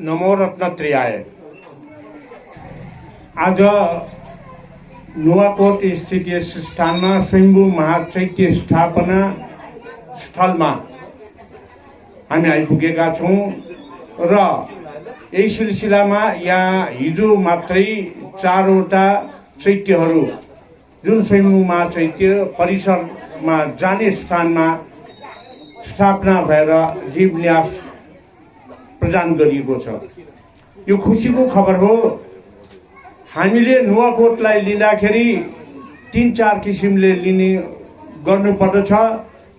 नमो रत्नत्रयाय। आज नुवाकोट स्थित यस स्थानमा स्वयम्भू महाचैत्य स्थापना स्थलमा हामी आइपुगेका छौँ र यही सिलसिलामा यहाँ हिजो मात्रै 4वटा चैत्यहरू जुन स्वयम्भू महाचैत्य परिसरमा जाने स्थानमा स्थापना भएर जीवन्यास प्रदान गरिएको छ। यो खुसीको खबर हो। हामीले नुवाकोटलाई लिँदाखेरि 3-4 किसिमले लिने गर्नुपर्दछ।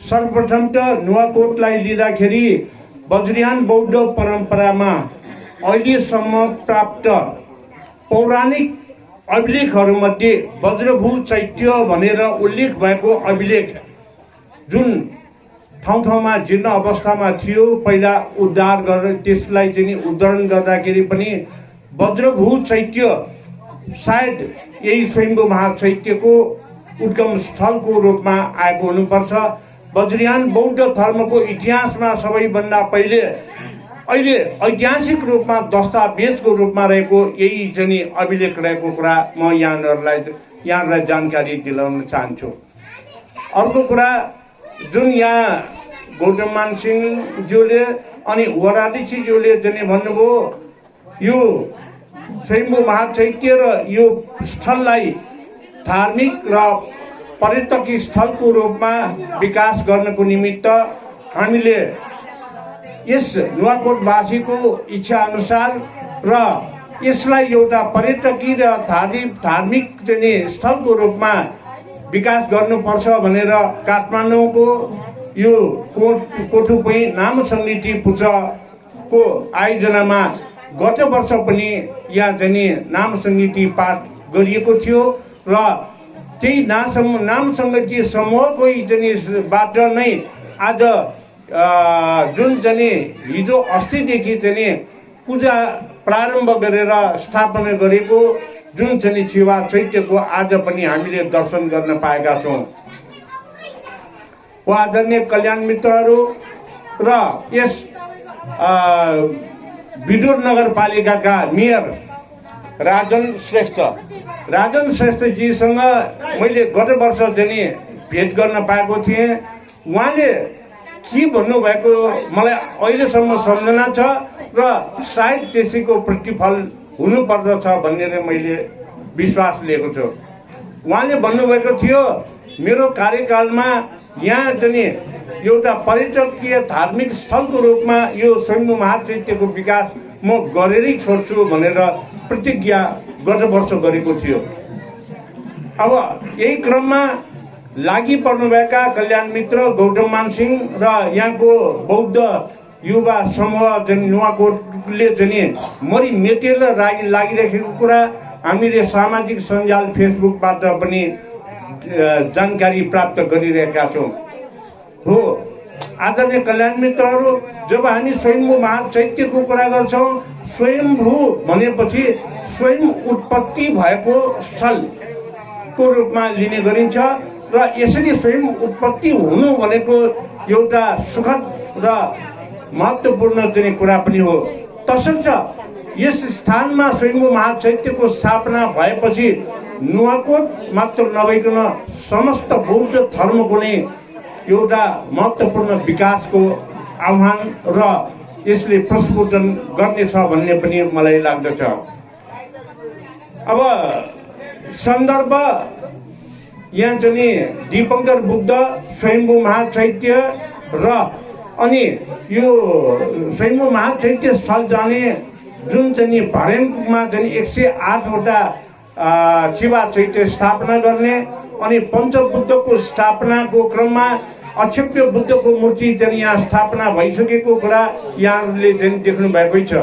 सर्वप्रथम त नुवाकोटलाई लिँदाखेरि वज्रयान बौद्ध परम्परामा अहिलेसम्म प्राप्त पौराणिक अभिलेखहरूमध्ये वज्रभू चैत्य भनेर उल्लेख भएको अभिलेख जुन ठाउँ ठाउँमा जीर्ण अवस्थामा थियो, पहिला उद्धार गरेर त्यसलाई चाहिँ उद्धरण गर्दाखेरि पनि वज्रभू चैत्य सायद यही स्वयम्भू महाचैत्यको उद्गम स्थलको रूपमा आएको हुनुपर्छ। वज्रयान बौद्ध धर्मको इतिहासमा सबैभन्दा पहिले अहिले ऐतिहासिक रूपमा दस्तावेजको रूपमा रहेको यही चाहिँ अभिलेख रहेको कुरा म यहाँहरूलाई जानकारी दिलाउन चाहन्छु। अर्को कुरा जुन यहाँ गौतम सिंहज्यूले अनि वराडीजीज्यूले चाहिँ भन्नुभयो, यो स्वयम्भू महाचैत्य र यो स्थललाई धार्मिक र पर्यटकीय स्थलको रूपमा विकास गर्नको निमित्त हामीले यस नुवाकोटवासीको इच्छा अनुसार र यसलाई एउटा पर्यटकीय र धार्मिक चाहिँ स्थलको रूपमा विकास गर्नुपर्छ भनेर काठमाडौँको यो कोठुपई नाम समिति पुत्रको आयोजनामा गत वर्ष पनि यहाँ चाहिँ नाम समिति पाठ गरिएको थियो र त्यही नाम समिति समूहको बाट नै आज जुन चाहिँ हिजो अस्तिदेखि चाहिँ पूजा प्रारम्भ गरेर स्थापना गरेको जुन चाहिँ शिवा चैत्यको आज पनि हामीले दर्शन गर्न पाएका छौँ। आदरणीय कल्याण मित्रहरू र यस विदुर नगरपालिकाका मेयर राजन श्रेष्ठजीसँग मैले गत वर्ष चाहिँ भेट गर्न पाएको थिएँ। उहाँले के भन्नुभएको मलाई अहिलेसम्म सम्झना छ र सायद त्यसैको प्रतिफल हुनुपर्दछ भनेर मैले विश्वास लिएको छु। उहाँले भन्नुभएको थियो, मेरो कार्यकालमा यहाँ चाहिँ एउटा पर्यटकीय धार्मिक स्थलको रूपमा यो स्वयम्भू महाचैत्यको विकास म गरेरै छोड्छु भनेर प्रतिज्ञा गत वर्ष गरेको थियो। अब यही क्रममा लागि पर्नुभएका कल्याण मित्र गौतम सिंह र यहाँको बौद्ध युवा समूह चाहिँ नुवाकोटले चाहिँ मरि मेटेर लागिरहेको कुरा हामीले सामाजिक सञ्जाल फेसबुकबाट पनि जानकारी प्राप्त गरिरहेका छौँ। हो आदरणीय कल्याण मित्रहरू, जब हामी स्वयम्भू महाचैत्यको कुरा गर्छौँ, स्वयम्भू भनेपछि स्वयं उत्पत्ति भएको स्थलको रूपमा लिने गरिन्छ र यसरी स्वयं उत्पत्ति हुनु भनेको एउटा सुखद र महत्त्वपूर्ण चाहिँ कुरा पनि हो। तसर्थ यस स्थानमा स्वयम्भू महाचैत्यको स्थापना भएपछि नुवाकोट मात्र नभइकन समस्त बौद्ध धर्मको नै एउटा महत्त्वपूर्ण विकासको आह्वान र यसले प्रस्फुटन गर्नेछ भन्ने पनि मलाई लाग्दछ। अब सन्दर्भ यहाँ चाहिँ दीपङ्कर बुद्ध स्वयम्भू महाचैत्य र अनि यो स्वयम्भू महाचैत्य स्थल जाने जुन चाहिँ भर्याङमा चाहिँ 108वटा शिवा चैत्य स्थापना गर्ने अनि पञ्चबुद्धको स्थापनाको क्रममा अक्षेप्य बुद्धको मूर्ति चाहिँ यहाँ स्थापना भइसकेको कुरा यहाँहरूले चाहिँ देख्नु भएकै छ।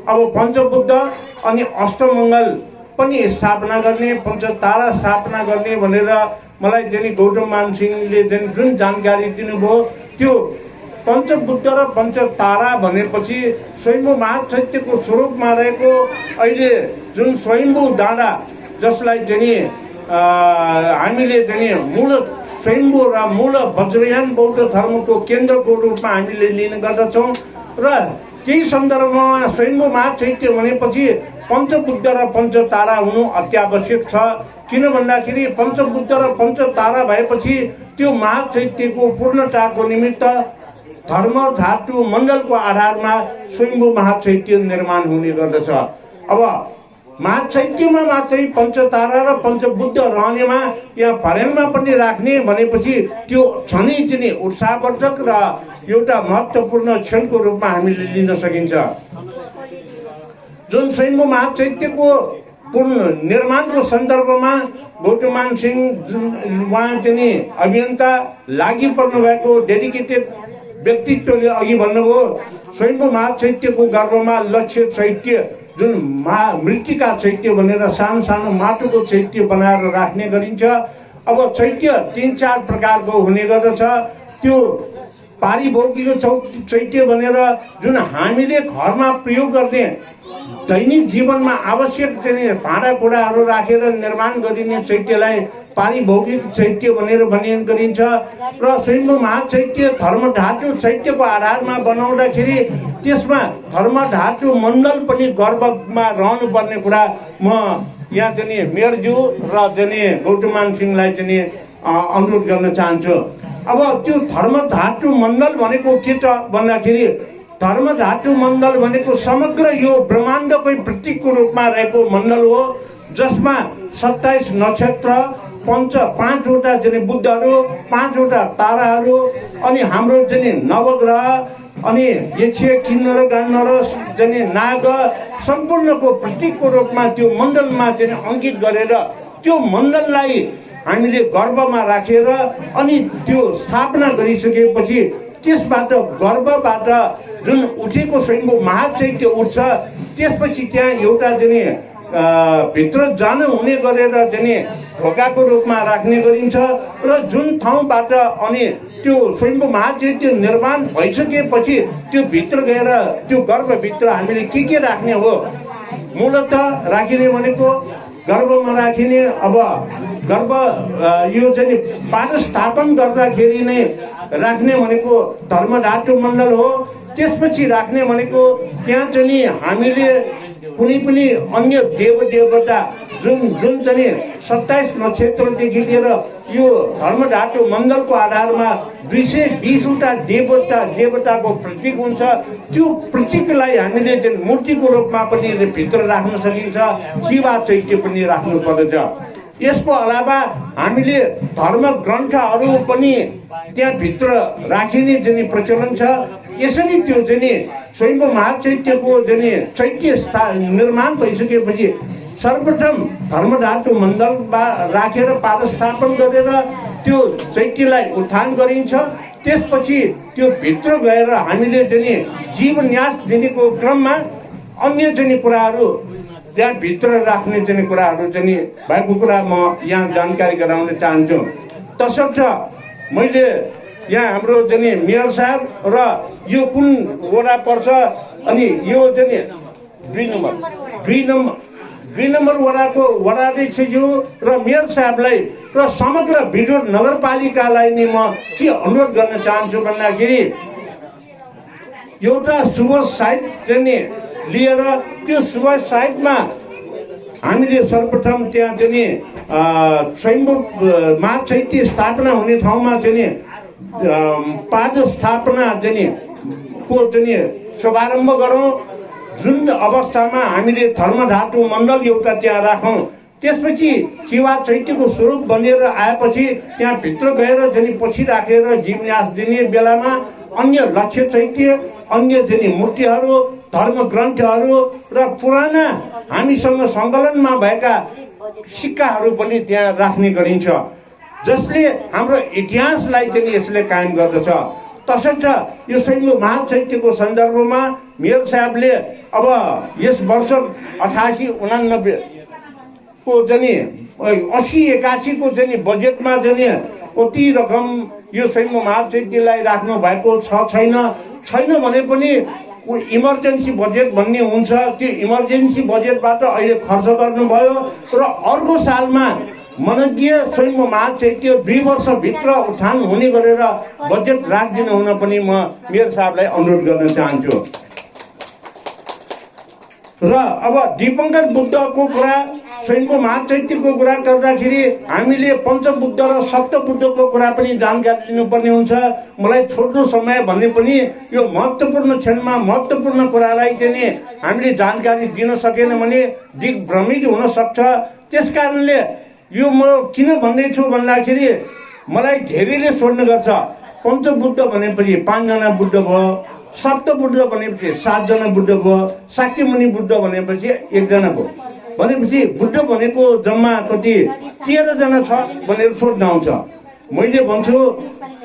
अब पञ्चबुद्ध अनि अष्टमङ्गल पनि स्थापना गर्ने, पञ्चतारा स्थापना गर्ने भनेर मलाई चाहिँ गौतम सिंहले चाहिँ जुन जानकारी दिनुभयो, त्यो पञ्चबुद्ध र पञ्चतारा भनेपछि स्वयम्भू महाचैत्यको स्वरूपमा रहेको अहिले जुन स्वयम्भू डाँडा जसलाई चाहिँ हामीले चाहिँ मूल स्वयम्भू र मूल वज्रयान बौद्ध धर्मको केन्द्रको रूपमा हामीले लिने गर्दछौँ र त्यही सन्दर्भमा स्वयम्भू महाचैत्य भनेपछि पञ्चबुद्ध र पञ्चतारा हुनु अत्यावश्यक छ। किन भन्दाखेरि पञ्चबुद्ध र पञ्चतारा भएपछि त्यो महाचैत्यको पूर्णताको निमित्त धर्म धातु मण्डलको आधारमा स्वयम्भू महाचैत्य निर्माण हुने गर्दछ। अब महाचैत्यमा मात्रै पञ्चतारा र पञ्चबुद्ध रहनेमा यहाँ भर्याङमा पनि राख्ने भनेपछि त्यो झनै चाहिँ उत्साहवर्धक र एउटा महत्त्वपूर्ण क्षणको रूपमा हामीले लिन सकिन्छ। जुन स्वयम्भू महाचैत्यको पूर्ण निर्माणको सन्दर्भमा गौतमान सिंह उहाँ चाहिँ अभियन्ता लागि पर्नु भएको डेडिकेटेड व्यक्तित्वले अघि भन्नुभयो स्वयम्भू महाचैत्यको गर्भमा लक्ष्य चैत्य जुन मृत्तिका चैत्य भनेर सानो सानो माटोको चैत्य बनाएर राख्ने गरिन्छ। अब चैत्य 3-4 प्रकारको हुने गर्दछ। त्यो पारिभोगिक चैत्य भनेर जुन हामीले घरमा प्रयोग गर्ने दैनिक जीवनमा आवश्यक चाहिँ भाँडाकुँडाहरू राखेर निर्माण गरिने चैत्यलाई पारिभौगिक चैत्य भनेर भनिने गरिन्छ। र स्वयम्भू महाचैत्य धर्म धातु चैत्यको आधारमा बनाउँदाखेरि त्यसमा धर्म धातु मण्डल पनि गर्भमा रहनुपर्ने कुरा म यहाँ चाहिँ मेयरज्यू र चाहिँ गौतमान सिंहलाई चाहिँ अनुरोध गर्न चाहन्छु। अब त्यो धर्म धातु मण्डल भनेको के त भन्दाखेरि धर्म धातु मण्डल भनेको समग्र यो ब्रह्माण्डकै प्रतीकको रूपमा रहेको मण्डल हो, जसमा 27 नक्षत्र 5वटा चाहिँ बुद्धहरू 5वटा ताराहरू अनि हाम्रो चाहिँ नवग्रह अनि यक्ष किन्नर गन्धर्व चाहिँ नाग सम्पूर्णको प्रतीकको रूपमा त्यो मण्डलमा चाहिँ अङ्कित गरेर त्यो मण्डललाई हामीले गर्भमा राखेर अनि त्यो स्थापना गरिसकेपछि त्यसबाट गर्भबाट जुन उठेको स्वयम्भू महाचैत्य उठ्छ। त्यसपछि त्यहाँ एउटा चाहिँ भित्र जान हुने गरेर चाहिँ ढोकाको रूपमा राख्ने गरिन्छ र जुन ठाउँबाट अनि त्यो स्वयम्भू महाचैत्य निर्माण भइसकेपछि त्यो भित्र गएर त्यो गर्भभित्र हामीले के राख्ने हो मूलतः राखिने भनेको गर्भमा राखिने। अब गर्भ यो चाहिँ पाठ स्थापन गर्दाखेरि नै राख्ने भनेको धर्म धातु मण्डल हो। त्यसपछि राख्ने भनेको त्यहाँ चाहिँ हामीले कुनै पनि अन्य देवता जुन चाहिँ 27 नक्षत्रदेखि लिएर यो धर्म धातु मण्डलको आधारमा 220वटा देवताको प्रतीक हुन्छ। त्यो प्रतीकलाई हामीले चाहिँ मूर्तिको रूपमा पनि भित्र राख्न सकिन्छ, शिवा चैत्य पनि राख्नु पर्दछ। यसको अलावा हामीले धर्म ग्रन्थहरू पनि त्यहाँ भित्र राखिने चाहिँ प्रचलन छ। यसरी त्यो चाहिँ स्वयम्भू महाचैत्यको चाहिँ चैत्य निर्माण भइसकेपछि सर्वप्रथम धर्म धातु मण्डल राखेर पाद स्थापन गरेर त्यो चैत्यलाई उत्थान गरिन्छ। त्यसपछि त्यो भित्र गएर हामीले चाहिँ जीवन्यास दिनेको क्रममा अन्य चाहिँ कुराहरू त्यहाँ भित्र राख्ने चाहिँ कुराहरू चाहिँ भएको कुरा म यहाँ जानकारी गराउन चाहन्छु। तसर्थ मैले यहाँ हाम्रो चाहिँ मेयर साहब र यो कुन वडा पर्छ अनि यो चाहिँ 2 नम्बर वडाको वडाध्यक्षज्यू र मेयर साहबलाई र समग्र बिजोड नगरपालिकालाई नै म के अनुरोध गर्न चाहन्छु भन्दाखेरि एउटा शुभ साइट चाहिँ लिएर त्यो शुभ साइटमा हामीले सर्वप्रथम त्यहाँ चाहिँ स्वयम्भू महाचैत्य स्थापना हुने ठाउँमा चाहिँ पाद स्थापना चाहिँ को चाहिँ शुभारम्भ गरौँ। जुन अवस्थामा हामीले धर्म धातु मण्डल एउटा त्यहाँ राखौँ। त्यसपछि शिवा चैत्यको स्वरूप बनेर आएपछि त्यहाँ भित्र गएर चाहिँ पछि राखेर जीवन्यास दिने बेलामा अन्य लक्ष्य चैत्य अन्य चाहिँ मूर्तिहरू धर्म ग्रन्थहरू र पुराना हामीसँग सङ्कलनमा भएका सिक्काहरू पनि त्यहाँ राख्ने गरिन्छ, जसले हाम्रो इतिहासलाई चाहिँ यसले कायम गर्दछ। तसर्थ यो स्वयम्भू महाचैत्यको सन्दर्भमा मेयर साहबले अब यस वर्ष 88-89 को चाहिँ 80-81 को चाहिँ बजेटमा चाहिँ कति रकम यो स्वयम्भू महाचैत्यलाई राख्नु भएको छैन भने पनि इमर्जेन्सी बजेट भन्ने हुन्छ। त्यो इमर्जेन्सी बजेटबाट अहिले खर्च गर्नुभयो र अर्को सालमा मनज्ञ स्वयम्भू महाचैत्य 2 वर्षभित्र उत्थान हुने गरेर बजेट राखिदिनु हुन पनि म मेयर साहबलाई अनुरोध गर्न चाहन्छु। र अब दीपङ्कर बुद्धको कुरा, स्वयंको महाचैत्यको कुरा गर्दाखेरि हामीले पञ्चबुद्ध र सप्तबुद्धको कुरा पनि जानकारी लिनुपर्ने हुन्छ। मलाई छोटो समय भने पनि यो महत्त्वपूर्ण क्षणमा महत्त्वपूर्ण कुरालाई चाहिँ नि हामीले जानकारी दिन सकेन भने दिग्भ्रमित हुन सक्छ। त्यसकारणले यो म किन भन्दैछु भन्दाखेरि मलाई धेरैले सोध्ने गर्छ, पञ्चबुद्ध भनेपछि 5 जना बुद्ध भयो, सप्तबुद्ध भनेपछि 7 जना बुद्ध भयो, शाक्यमुनि बुद्ध भनेपछि 1 जना भयो, भनेपछि बुद्ध भनेको जम्मा कति 13 जना छ भनेर सोध्न आउँछ। मैले भन्छु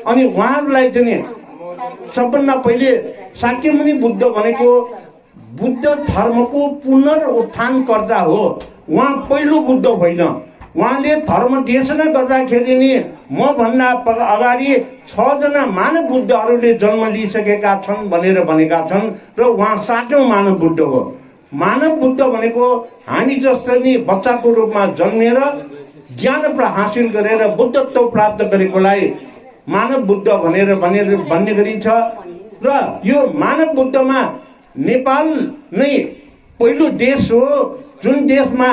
अनि उहाँहरूलाई चाहिँ सबभन्दा पहिले शाक्यमुनि बुद्ध भनेको बुद्ध धर्मको पुनरुत्थानकर्ता हो। उहाँ पहिलो बुद्ध होइन। उहाँले धर्म देशना गर्दाखेरि नि म भन्दा अगाडि 6 जना मानव बुद्धहरूले जन्म लिइसकेका छन् भनेर भनेका छन् र उहाँ 7औं मानव बुद्ध हो। मानव बुद्ध भनेको हामी जस्तो नि बच्चाको रूपमा जन्मेर ज्ञान हासिल गरेर बुद्धत्व प्राप्त गरेकोलाई मानव बुद्ध भनेर भन्ने गरिन्छ। र यो मानव बुद्धमा नेपाल नै पहिलो देश हो जुन देशमा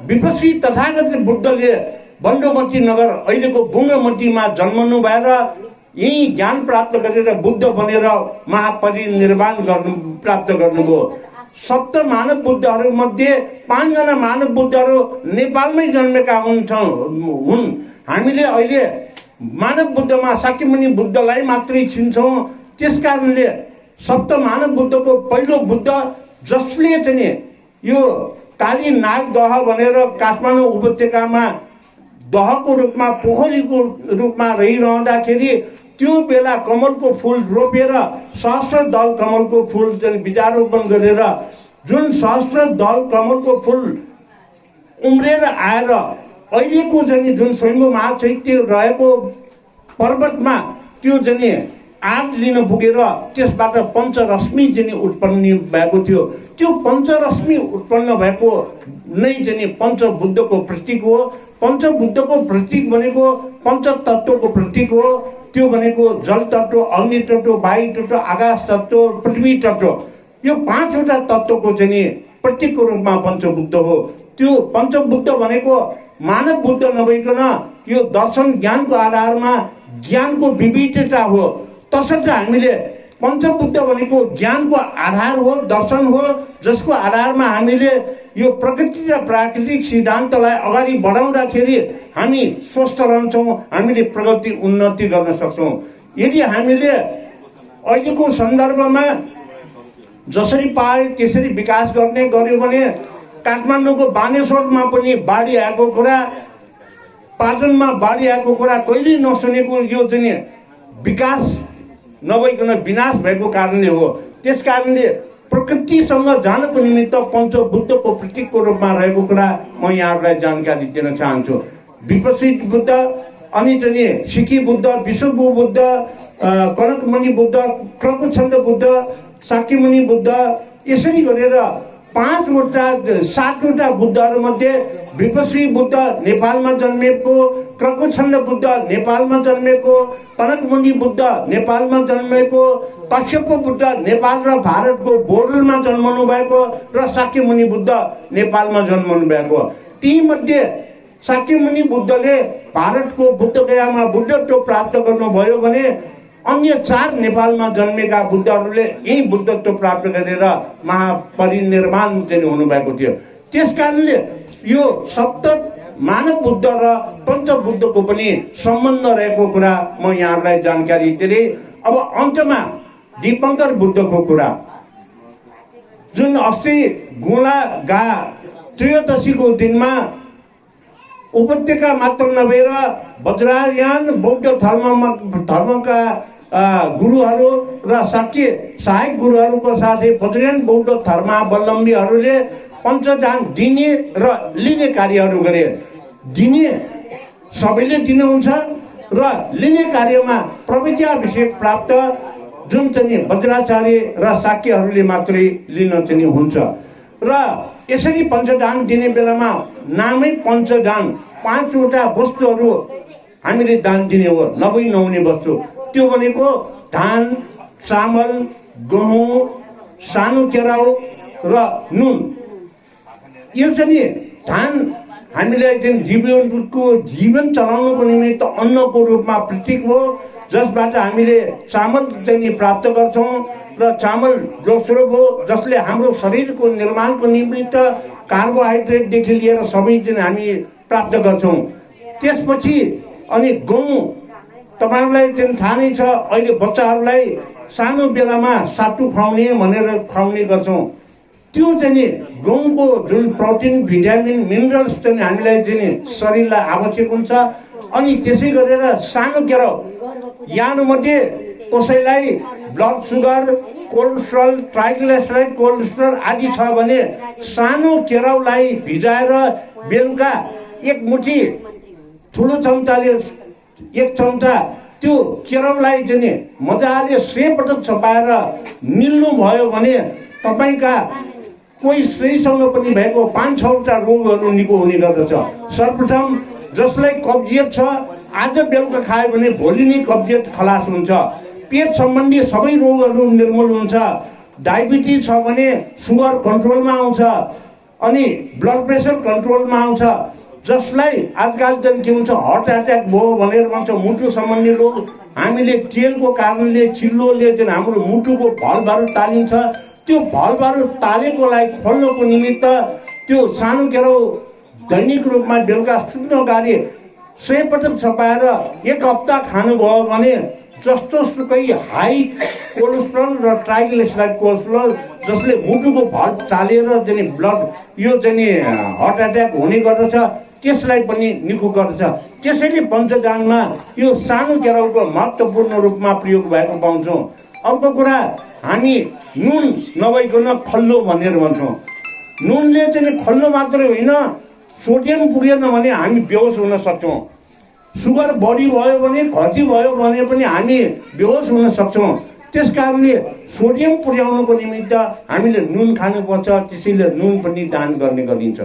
विपसी तथागत बुद्धले बन्डोमती नगर अहिलेको बुङ्गमतीमा जन्मनु भएर यही ज्ञान प्राप्त गरेर बुद्ध बनेर महापरिनिर्वाण प्राप्त गर्नुभयो। सप्त मानव बुद्धहरू मध्ये 5 जना मानव बुद्धहरू नेपालमै जन्मेका हुन्। हामीले अहिले मानव बुद्धमा शाक्यमुनि बुद्धलाई मात्रै चिन्छौँ। त्यसकारणले सप्त मानव बुद्धको पहिलो बुद्ध जसले चाहिँ यो काली नाग दह भनेर काठमाडौँ उपत्यकामा दहको रूपमा पोखरीको रूपमा रहिरहँदाखेरि त्यो बेला कमलको फुल रोपेर सहस्त्र दल कमलको फुल चाहिँ बिजारोपण गरेर जुन सहस्त्र दल कमलको फुल उम्रेर आएर अहिलेको चाहिँ जुन स्वयम्भू महाचैत्य रहेको पर्वतमा त्यो चाहिँ आग लिन पुगेर त्यसबाट पञ्चरश्मि चाहिँ उत्पन्न भएको थियो। त्यो पञ्चरश्मि उत्पन्न भएको नै चाहिँ पञ्चबुद्धको प्रतीक हो। पञ्चबुद्धको प्रतीक भनेको पञ्चतत्त्वको प्रतीक हो। त्यो भनेको जल तत्त्व, अग्नि तत्त्व, वायु तत्त्व, आकाश तत्त्व, पृथ्वी तत्त्व, यो 5वटा तत्त्वको चाहिँ प्रतीकको रूपमा पञ्चबुद्ध हो। त्यो पञ्चबुद्ध भनेको मानव बुद्ध नभइकन यो दर्शन ज्ञानको आधारमा ज्ञानको विविधता हो। तसर्थ हामीले पञ्चबुद्ध भनेको ज्ञानको आधार हो, दर्शन हो, जसको आधारमा हामीले यो प्रकृति र प्राकृतिक सिद्धान्तलाई अगाडि बढाउँदाखेरि हामी स्वस्थ रहन्छौँ, हामीले प्रगति उन्नति गर्न सक्छौँ। यदि हामीले अहिलेको सन्दर्भमा जसरी पाए त्यसरी विकास गर्ने गर्यो भने काठमाडौँको बानेश्वरमा पनि बाढी आएको कुरा, पाटनमा बाढी आएको कुरा कहिल्यै नसुनेको यो चाहिँ विकास नभइकन विनाश भएको कारणले हो। त्यस कारणले प्रकृतिसँग जानको निमित्त पञ्चबुद्धको प्रतीकको रूपमा रहेको कुरा म यहाँहरूलाई जानकारी दिन चाहन्छु। विपसित बुद्ध, अनि चाहिँ सिक्की बुद्ध, विश्वभू बुद्ध, कनकमुनि बुद्ध, क्रकुछन्द बुद्ध, शाक्यमुनि बुद्ध, यसरी गरेर 7वटा बुद्धहरूमध्ये विपसी बुद्ध नेपालमा जन्मेको, क्रकुछन्द बुद्ध नेपालमा जन्मेको, कनकमुनि बुद्ध नेपालमा जन्मेको, कश्यप बुद्ध नेपाल र भारतको बोर्डरमा जन्मनु भएको र शाक्यमुनि बुद्ध नेपालमा जन्मनु भएको। तीमध्ये शाक्यमुनि बुद्धले भारतको बुद्धगयामा बुद्धत्व प्राप्त गर्नुभयो भने अन्य 4 नेपालमा जन्मेका बुद्धहरूले यही बुद्धत्व प्राप्त गरेर महापरिनिर्वाण चाहिँ हुनुभएको थियो। त्यसकारणले यो सप्त मानव बुद्ध र पञ्चबुद्धको पनि सम्बन्ध रहेको कुरा म यहाँहरूलाई जानकारी दिएँ। अब अन्तमा दीपङ्कर बुद्धको कुरा, जुन अस्ति गुलागा त्रयोदशीको दिनमा उपत्यका मात्र नभएर वज्रायन बौद्ध धर्मका गुरुहरू र शाक्य सहायक गुरुहरूको साथै वज्रायन बौद्ध धर्मावलम्बीहरूले पञ्चदान दिने र लिने कार्यहरू गरे। दिने सबैले दिनुहुन्छ र लिने कार्यमा प्रविद्याभिषेक प्राप्त जुन चाहिँ वज्राचार्य र शाक्यहरूले मात्रै लिन चाहिँ हुन्छ। र यसरी पञ्चदान दिने बेलामा नामै पञ्चदान, 5वटा वस्तुहरू हामीले दान दिने हो, नभई नहुने वस्तु। त्यो भनेको धान, चामल, गहुँ, सानो केराउ र नुन, यो चाहिँ नि धान हामीलाई चाहिँ जीवन चलाउनुको निमित्त अन्नको रूपमा प्रतीक हो, जसबाट हामीले चामल चाहिँ नि प्राप्त गर्छौँ र चामल दोस्रो हो जसले हाम्रो शरीरको निर्माणको निमित्त कार्बोहाइड्रेटदेखि लिएर सबै चाहिँ हामी प्राप्त गर्छौँ। त्यसपछि अनि गहुँ तपाईहरुलाई चाहिँ थाहा नै छ, अहिले बच्चाहरूलाई सानो बेलामा सातु खुवाउने भनेर खुवाउने गर्छौँ। त्यो चाहिँ नि गहुँको जुन प्रोटिन भिटामिन मिनरल्स चाहिँ हामीलाई चाहिँ शरीरलाई आवश्यक हुन्छ। अनि त्यसै गरेर सानो केराउ यानुमध्ये कसैलाई blood sugar, cholesterol, triglyceride, cholesterol आदि छ भने सानो केराउलाई भिजाएर बेलुका एक मुठी ठुलो चम्चाले एक चम्चा त्यो केराउलाई चाहिँ मजाले 100 पटक छपाएर निल्नु भयो भने तपाईका कोही स्त्रीसँग पनि भएको 5-6वटा रोगहरू निको हुने गर्दछ। सर्वप्रथम जसलाई कब्जियत छ आज बेलुका खायो भने भोलि नै कब्जियत खलास हुन्छ। पेट सम्बन्धी सबै रोगहरू निर्मूल हुन्छ। डायबिटिज छ भने सुगर कन्ट्रोलमा आउँछ अनि ब्लड प्रेसर कन्ट्रोलमा आउँछ। जसलाई आजकल चाहिँ के हुन्छ हार्ट एट्याक भयो भनेर भन्छ मुटु सम्बन्धी रोग, हामीले तेलको कारणले चिल्लोले चाहिँ हाम्रो मुटुको भलहरू तालिन्छ। त्यो भलहरू तालेकोलाई खोल्नको निमित्त त्यो सानो केराउ दैनिक रूपमा बेलुका सुत्न गाडी 100 पटक छपाएर 1 हप्ता खानुभयो भने जस्तो सुकै हाई कोलेस्ट्रल र ट्राइग्लिसराइड कोलेस्ट्रल जसले मुटुको भल तालेर चाहिँ ब्लड यो चाहिँ हार्ट एट्याक हुने गर्दछ त्यसलाई पनि निको गर्दछ। त्यसैले पञ्चदानमा यो सानो केराउको महत्त्वपूर्ण रूपमा प्रयोग भएको पाउँछौँ। अर्को कुरा हामी नुन नभइकन खल्लो भनेर भन्छौँ। नुनले चाहिँ खल्लो मात्रै होइन, सोडियम पुगेन भने हामी बेहोस हुन सक्छौँ। सुगर बढी भयो भने घटी भयो भने पनि हामी बेहोस हुन सक्छौँ। त्यसकारणले सोडियम पुर्याउनको निमित्त हामीले नुन खानुपर्छ। त्यसैले नुन पनि दान गर्ने गरिन्छ।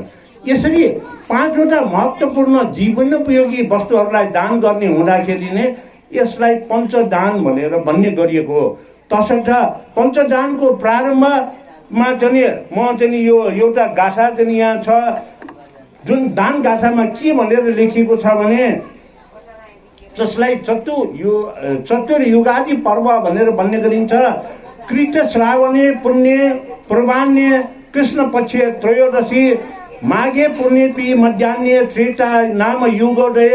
यसरी 5वटा महत्त्वपूर्ण जीवनोपयोगी वस्तुहरूलाई दान गर्ने हुँदाखेरि नै यसलाई पञ्चदान भनेर भन्ने गरिएको हो। तसर्थ पञ्चदानको प्रारम्भमा चाहिँ म चाहिँ यो एउटा गाथा चाहिँ यहाँ छ, जुन दान गाथामा के भनेर लेखिएको छ भने जसलाई चतुर्युगादि पर्व भनेर भन्ने गरिन्छ। कृत श्रावणे पुण्य पूर्वान्य कृष्ण पक्ष त्रयोदशी माघे पुण्यपी मध्यान्हे त्रेता नाम युगोदय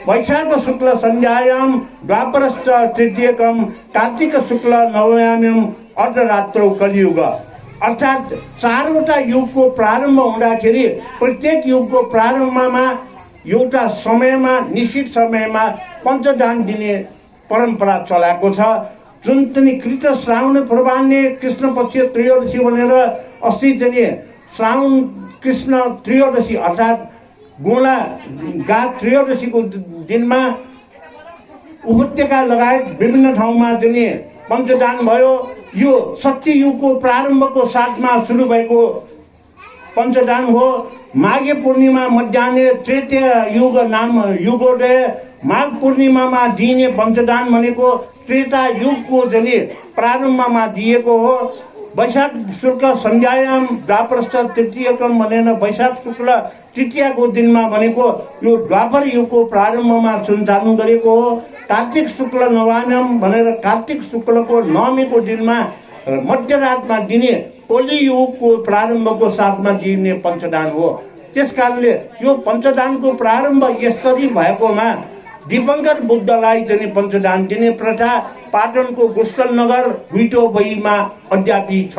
वैशाख शुक्ल संध्यायाम द्वापरश्च तृतीयकम कार्तिक शुक्ल नवम्याम अर्धरात्रौ कलियुग। अर्थात् 4वटा युगको प्रारम्भ हुँदाखेरि प्रत्येक युगको प्रारम्भमा एउटा समयमा निश्चित समयमा पञ्चदान दिने परम्परा चलाएको छ। जुन चाहिँ कृत श्रावण पूर्वान्य कृष्ण पक्ष त्रयोदशी भनेर अस्ति चाहिँ श्रावण कृष्ण त्रयोदशी अर्थात् गोला गात त्रयोदशीको दिनमा उपत्यका लगायत विभिन्न ठाउँमा चाहिँ पञ्चदान भयो। यो सत्ययुगको प्रारम्भको साथमा सुरु भएको पञ्चदान हो। माघे पूर्णिमा मध्याह्ने तृतीय युग नाम युगोदय। माघ पूर्णिमामा दिइने पञ्चदान भनेको त्रेता युगको चाहिँ प्रारम्भमा दिएको हो। वैशाख शुक्ल संध्यायाम द्वापरश्च तृतीयकम भनेर वैशाख शुक्ल तृतीयको दिनमा भनेको यो द्वापर युगको प्रारम्भमा सञ्चालन गरेको हो। कार्तिक शुक्ल नवम्याम भनेर कार्तिक शुक्लको नवमीको दिनमा मध्यरातमा दिने कलियुगको प्रारम्भको साथमा दिइने पञ्चदान हो। त्यसकारणले यो पञ्चदानको प्रारम्भ यसरी भएकोमा दिपङ्कर बुद्धलाई चाहिँ पञ्चदान दिने प्रथा पाटनको गुस्टल नगर भुइँटो बहीमा अद्यापि छ।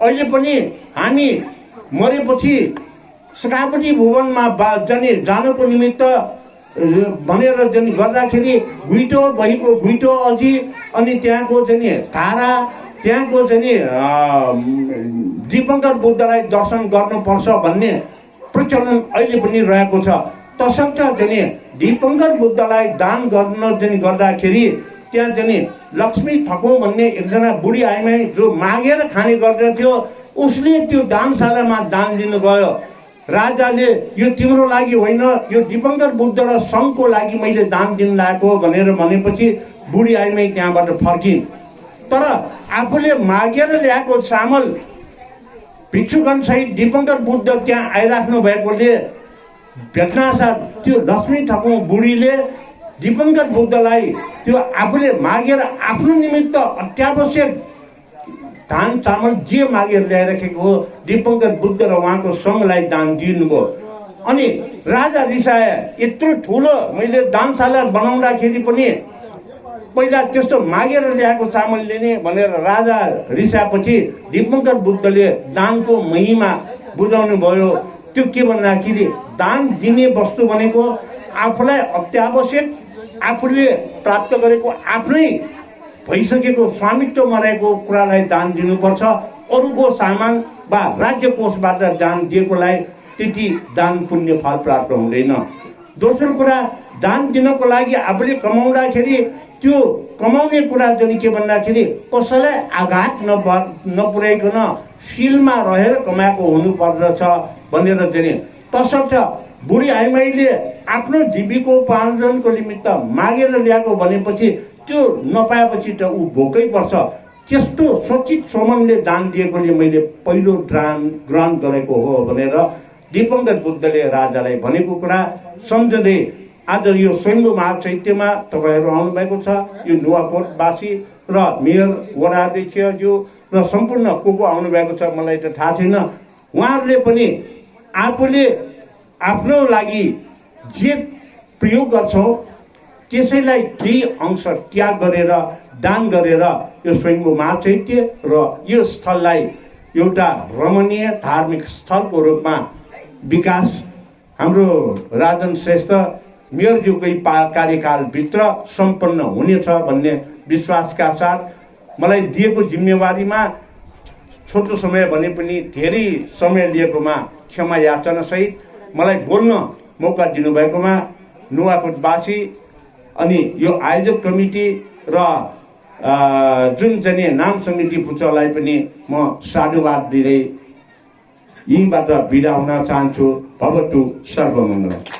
अहिले पनि हामी मरेपछि सकापति भुवनमा जानको निमित्त भनेर चाहिँ गर्दाखेरि भुइँटो बहीको भुइँटो अझी अनि त्यहाँको चाहिँ धारा त्यहाँको चाहिँ दिपङ्कर बुद्धलाई दर्शन गर्नुपर्छ भन्ने प्रचलन अहिले पनि रहेको छ। तसर्थ चाहिँ दिपङ्कर बुद्धलाई दान गर्न चाहिँ गर्दाखेरि त्यहाँ चाहिँ लक्ष्मी ठको भन्ने एकजना बुढी आइमाई जो मागेर खाने गर्दथ्यो उसले त्यो दानशालामा दान लिनु गयो। राजाले यो तिम्रो लागि होइन, यो दिपङ्कर बुद्ध र सङ्घको लागि मैले दान दिन लागेको भनेर भनेपछि बुढी आइमाई त्यहाँबाट फर्किन्। तर आफूले मागेर ल्याएको चामल भिक्षुगणसहित दिपङ्कर बुद्ध त्यहाँ आइराख्नु भएकोले भेट्नासाथ त्यो लक्ष्मी ठकुवा बुढीले दिपङ्कर बुद्धलाई त्यो आफूले मागेर आफ्नो निमित्त अत्यावश्यक धान चामल जे मागेर ल्याइराखेको हो दिपङ्कर बुद्ध र उहाँको सङ्घलाई दान दिनुभयो। अनि राजा रिसाए, यत्रो ठुलो मैले दानशाला बनाउँदाखेरि पनि पहिला त्यस्तो मागेर ल्याएको चामल लिने भनेर राजा रिसाएपछि दिपङ्कर बुद्धले दानको महिमा बुझाउनु भयो। त्यो के भन्दाखेरि दान दिने वस्तु भनेको आफूलाई अत्यावश्यक आफूले प्राप्त गरेको आफ्नै भइसकेको स्वामित्वमा रहेको कुरालाई दान दिनुपर्छ। अरूको सामान वा राज्य कोषबाट दान दिएकोलाई त्यति दान पुण्य फल प्राप्त हुँदैन। दोस्रो कुरा, दान दिनको लागि आफूले कमाउँदाखेरि त्यो कमाउने कुरा चाहिँ के भन्दाखेरि कसैलाई आघात नपुर्याइकन शिलमा रहेर कमाएको हुनुपर्दछ भनेर चाहिँ। तसर्थ बुढी आइमाईले आफ्नो जीविकोपार्जनको निमित्त मागेर ल्याएको भनेपछि त्यो नपाएपछि त ऊ भोकै पर्छ। त्यस्तो सचित सोमनले दान दिएकोले मैले पहिलो दान ग्रहण गरेको हो भनेर दिपङ्कर बुद्धले राजालाई भनेको कुरा सम्झँदै आज यो स्वयम्भू महाचैत्यमा तपाईँहरू आउनुभएको छ। यो नुवाकोटवासी र मेयर वडाध्यक्षज्यू र सम्पूर्ण को आउनुभएको छ मलाई त थाहा छैन। उहाँहरूले पनि आफूले आफ्नो लागि जे प्रयोग गर्छौँ त्यसैलाई केही अंश त्याग गरेर दान गरेर यो स्वयम्भू महाचैत्य र यो स्थललाई एउटा रमणीय धार्मिक स्थलको रूपमा विकास हाम्रो राजन श्रेष्ठ मेयरज्यूकै कार्यकालभित्र सम्पन्न हुनेछ भन्ने विश्वासका साथ मलाई दिएको जिम्मेवारीमा छोटो समय भने पनि धेरै समय लिएकोमा क्षमा याचना सहित मलाई बोल्न मौका दिनुभएकोमा नुवाकोटवासी अनि यो आयोजक कमिटी र जुन चाहिँ नाम समिति फुचलाई पनि म साधुवाद दिँदै यहीँबाट बिदा हुन चाहन्छु। भवतु सर्वमङ्गलम्।